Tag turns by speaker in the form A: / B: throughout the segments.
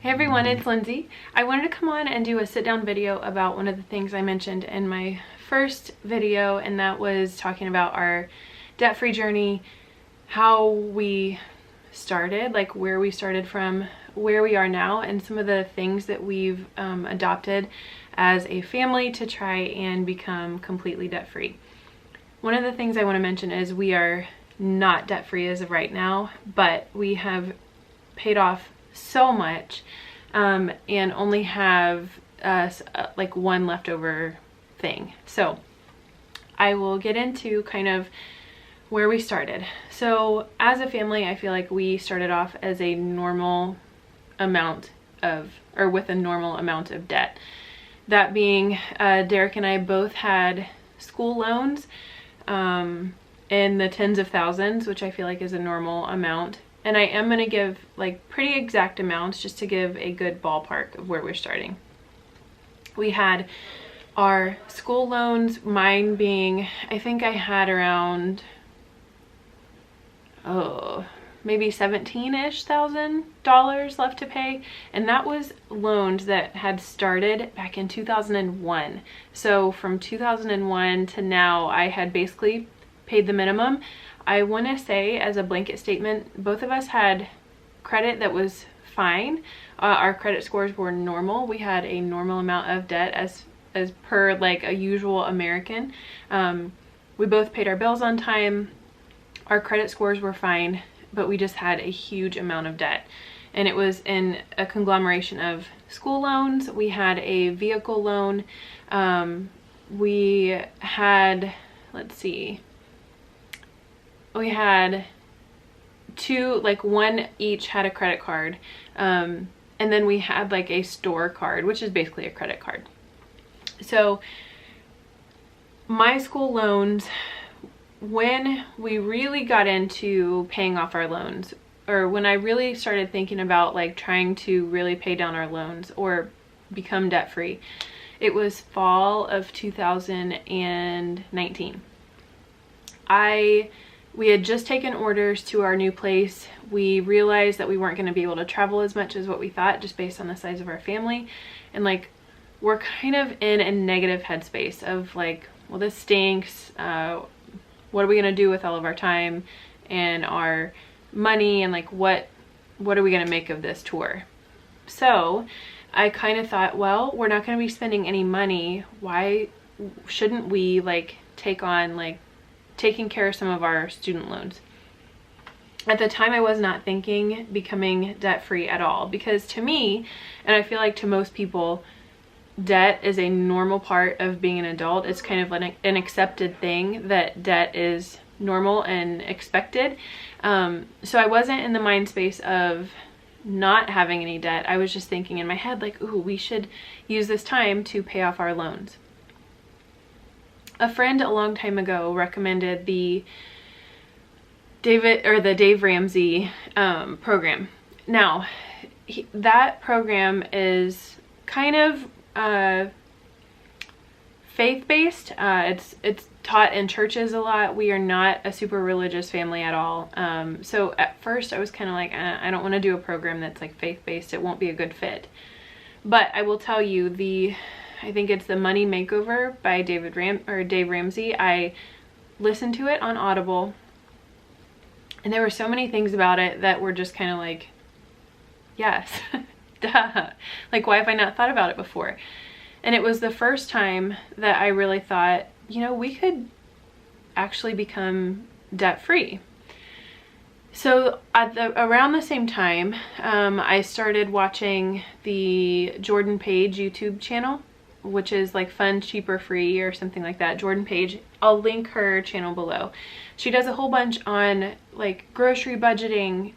A: Hey everyone, it's Lindsay. I wanted to come on and do a sit-down video about one of the things I mentioned in my first video, and that was talking about our debt-free journey, how we started, like where we started from, where we are now, and some of the things that we've adopted as a family to try and become completely debt-free. One of the things I want to mention is we are not debt-free as of right now, but we have paid off so much and only have like one leftover thing. So I will get into kind of where we started. So as a family, I feel like we started off as a normal amount of, or with a normal amount of debt. That being, Derek and I both had school loans in the tens of thousands, which I feel like is a normal amount. And I am going to give like pretty exact amounts just to give a good ballpark of where we're starting. We had our school loans, mine being, I think I had around, maybe $17,000-ish left to pay. And that was loans that had started back in 2001. So from 2001 to now, I had basically paid the minimum. I want to say, as a blanket statement, both of us had credit that was fine. Our credit scores were normal. We had a normal amount of debt as per like a usual American. We both paid our bills on time. Our credit scores were fine, but we just had a huge amount of debt. And it was in a conglomeration of school loans. We had a vehicle loan. We had, let's see, we had two, like one each had a credit card. And then we had like a store card, which is basically a credit card. So my school loans, when we really got into paying off our loans, or when I really started thinking about like trying to really pay down our loans or become debt free, it was fall of 2019. We had just taken orders to our new place. We realized that we weren't going to be able to travel as much as what we thought, just based on the size of our family. And like, we're kind of in a negative headspace of like, well, this stinks. What are we going to do with all of our time and our money? And like, what are we going to make of this tour? So I kind of thought, well, we're not going to be spending any money. Why shouldn't we like take on like taking care of some of our student loans? At the time, I was not thinking becoming debt-free at all, because to me, and I feel like to most people, debt is a normal part of being an adult. It's kind of an accepted thing that debt is normal and expected. So I wasn't in the mind space of not having any debt. I was just thinking in my head like, ooh, we should use this time to pay off our loans. A friend a long time ago recommended the Dave Ramsey program. Now, that program is kind of faith-based. It's taught in churches a lot. We are not a super religious family at all. So at first I was kind of like, I don't want to do a program that's like faith-based. It won't be a good fit. But I will tell you, I think it's the Money Makeover by Dave Ramsey. I listened to it on Audible, and there were so many things about it that were just kind of like, yes, duh. Like, why have I not thought about it before? And it was the first time that I really thought, you know, we could actually become debt-free. So around the same time, I started watching the Jordan Page YouTube channel, which is like Fun, Cheaper, Free or something like that. Jordan Page, I'll link her channel below. She does a whole bunch on like grocery budgeting.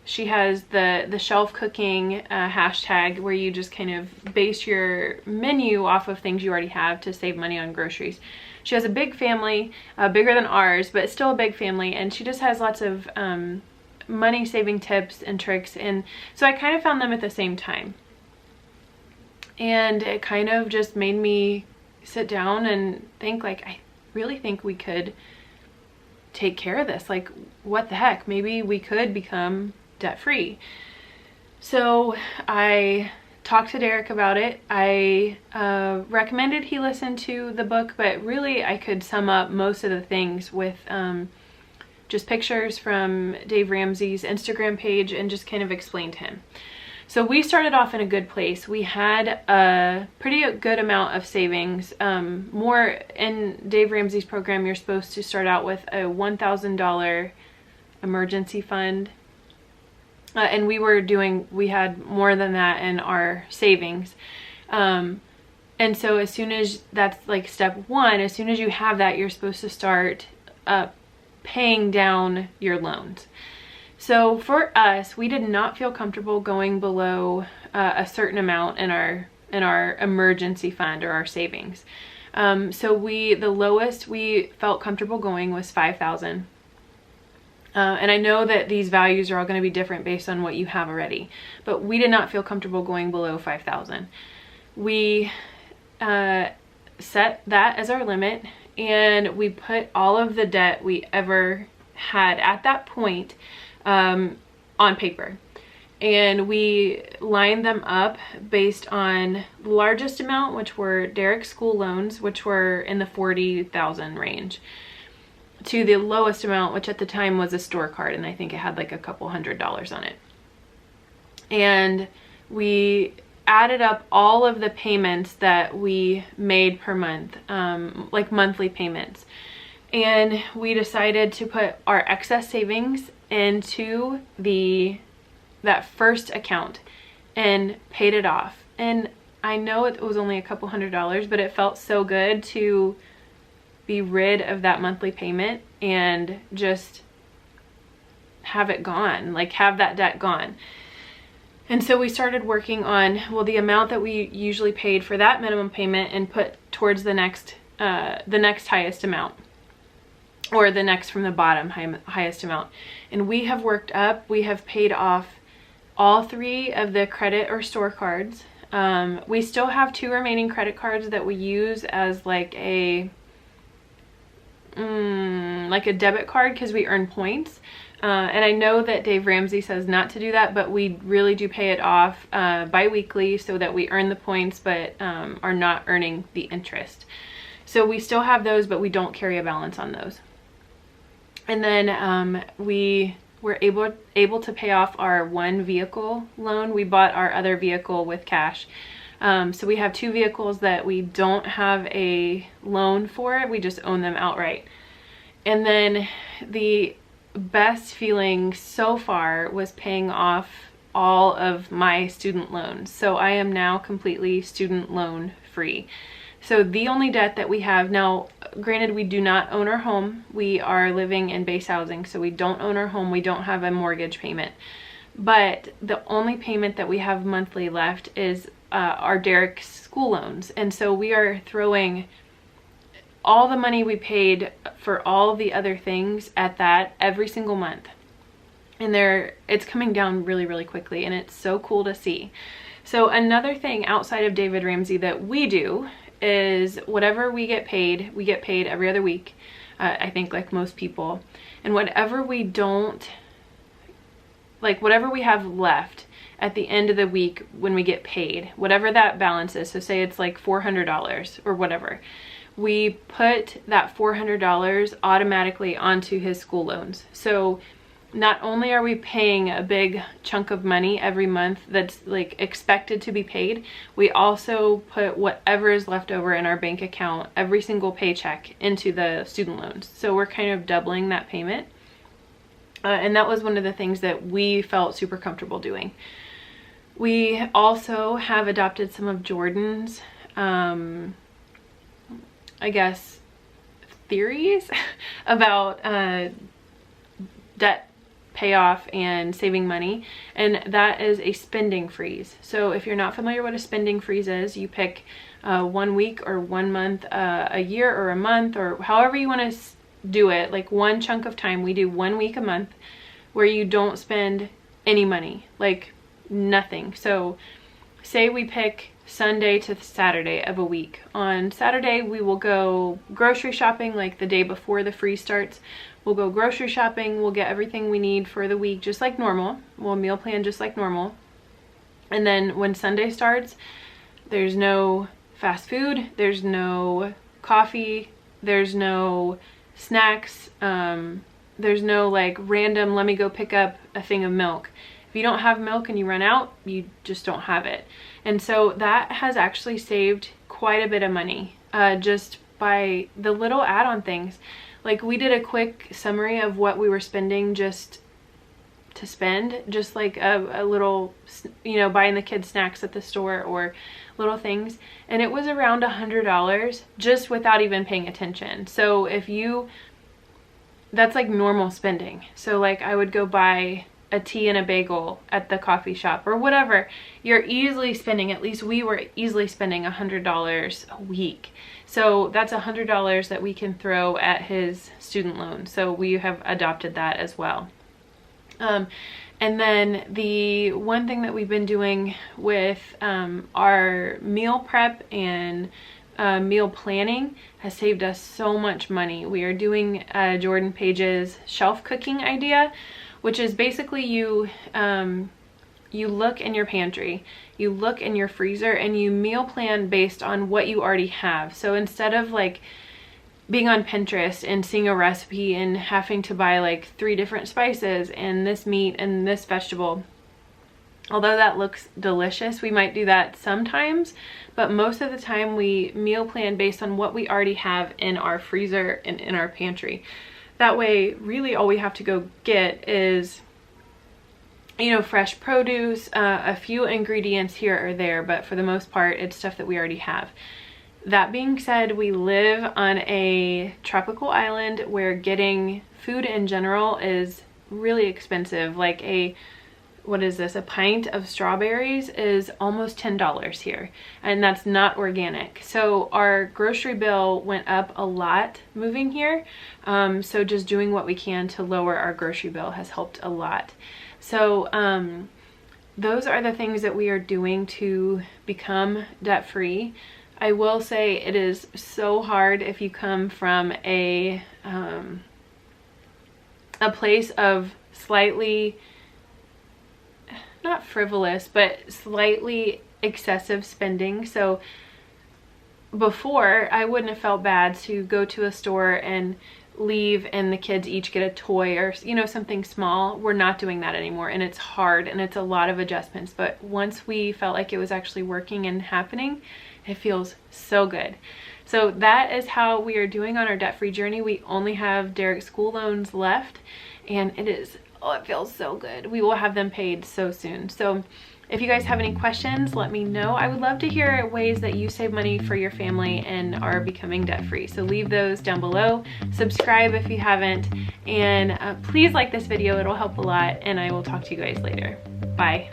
A: She has the shelf cooking hashtag, where you just kind of base your menu off of things you already have to save money on groceries. She has a big family, bigger than ours, but still a big family, and she just has lots of money saving tips and tricks. And so I kind of found them at the same time. And it kind of just made me sit down and think like, I really think we could take care of this. Like, what the heck? Maybe we could become debt-free. So I talked to Derek about it. I recommended he listen to the book, but really I could sum up most of the things with just pictures from Dave Ramsey's Instagram page and just kind of explain to him. So we started off in a good place. We had a pretty good amount of savings. More in Dave Ramsey's program, you're supposed to start out with a $1,000 emergency fund. And we had more than that in our savings. And so as soon as that's like step one, as soon as you have that, you're supposed to start paying down your loans. So for us, we did not feel comfortable going below a certain amount in our emergency fund or our savings. So the lowest we felt comfortable going was $5,000. And I know that these values are all going to be different based on what you have already, but we did not feel comfortable going below $5,000. We set that as our limit, and we put all of the debt we ever had at that point on paper. And we lined them up based on the largest amount, which were Derek's school loans, which were in the $40,000 range, to the lowest amount, which at the time was a store card, and I think it had like a couple $100s on it. And we added up all of the payments that we made per month, like monthly payments. And we decided to put our excess savings into that first account and paid it off. And I know it was only a couple $100s, but it felt so good to be rid of that monthly payment and just have it gone, like have that debt gone. And so we started working on, well, the amount that we usually paid for that minimum payment and put towards the next highest amount, or the next from the bottom highest amount. And we have worked up, we have paid off all 3 of the credit or store cards. We still have 2 remaining credit cards that we use as like a debit card because we earn points. And I know that Dave Ramsey says not to do that, but we really do pay it off bi-weekly so that we earn the points but are not earning the interest. So we still have those, but we don't carry a balance on those. And then we were able to pay off our 1 vehicle loan. We bought our other vehicle with cash. So we have 2 vehicles that we don't have a loan for. We just own them outright. And then the best feeling so far was paying off all of my student loans. So I am now completely student loan free. So the only debt that we have now, granted, we do not own our home. We are living in base housing, so we don't own our home. We don't have a mortgage payment. But the only payment that we have monthly left is our Derek's school loans. And so we are throwing all the money we paid for all the other things at that every single month. And it's coming down really, really quickly, and it's so cool to see. So another thing outside of David Ramsey that we do is whatever we get paid every other week, I think, like most people. And whatever we have left at the end of the week when we get paid, whatever that balance is, so say it's like $400 or whatever, we put that $400 automatically onto his school loans. So not only are we paying a big chunk of money every month that's like expected to be paid, we also put whatever is left over in our bank account every single paycheck into the student loans. So we're kind of doubling that payment. And that was one of the things that we felt super comfortable doing. We also have adopted some of Jordan's, I guess, theories about debt payoff and saving money, and that is a spending freeze. So if you're not familiar what a spending freeze is, you pick 1 week or 1 month, a year or a month, or however you want to do it, like one chunk of time. We do 1 week a month where you don't spend any money, like nothing. So say we pick Sunday to Saturday of a week. On Saturday we will go grocery shopping, like the day before the freeze starts. We'll go grocery shopping, we'll get everything we need for the week just like normal. We'll meal plan just like normal. And then when Sunday starts, there's no fast food, there's no coffee, there's no snacks, there's no like random, let me go pick up a thing of milk. If you don't have milk and you run out, you just don't have it. And so that has actually saved quite a bit of money, just by the little add-on things. Like, we did a quick summary of what we were spending just to spend, just like a little, you know, buying the kids snacks at the store or little things, and it was around $100 just without even paying attention. So that's like normal spending. So like, I would go buy a tea and a bagel at the coffee shop or whatever. You're easily spending, at least we were easily spending $100 a week. So that's $100 that we can throw at his student loan. So we have adopted that as well. And then the one thing that we've been doing with our meal prep and meal planning has saved us so much money. We are doing Jordan Page's shelf cooking idea, which is basically you look in your pantry, you look in your freezer, and you meal plan based on what you already have. So instead of like being on Pinterest and seeing a recipe and having to buy like 3 different spices and this meat and this vegetable, although that looks delicious, we might do that sometimes, but most of the time we meal plan based on what we already have in our freezer and in our pantry. That way, really all we have to go get is, you know, fresh produce, a few ingredients here or there, but for the most part, it's stuff that we already have. That being said, we live on a tropical island where getting food in general is really expensive. Like a pint of strawberries is almost $10 here, and that's not organic. So our grocery bill went up a lot moving here. So just doing what we can to lower our grocery bill has helped a lot. So those are the things that we are doing to become debt-free. I will say it is so hard if you come from a place of slightly, not frivolous, but slightly excessive spending. So before, I wouldn't have felt bad to go to a store and leave and the kids each get a toy or, you know, something small. We're not doing that anymore, and it's hard and it's a lot of adjustments. But once we felt like it was actually working and happening, it feels so good. So that is how we are doing on our debt-free journey. We only have Derek's school loans left, and it feels so good. We will have them paid so soon. So if you guys have any questions, let me know. I would love to hear ways that you save money for your family and are becoming debt-free. So leave those down below. Subscribe if you haven't, and please like this video. It'll help a lot, and I will talk to you guys later. Bye.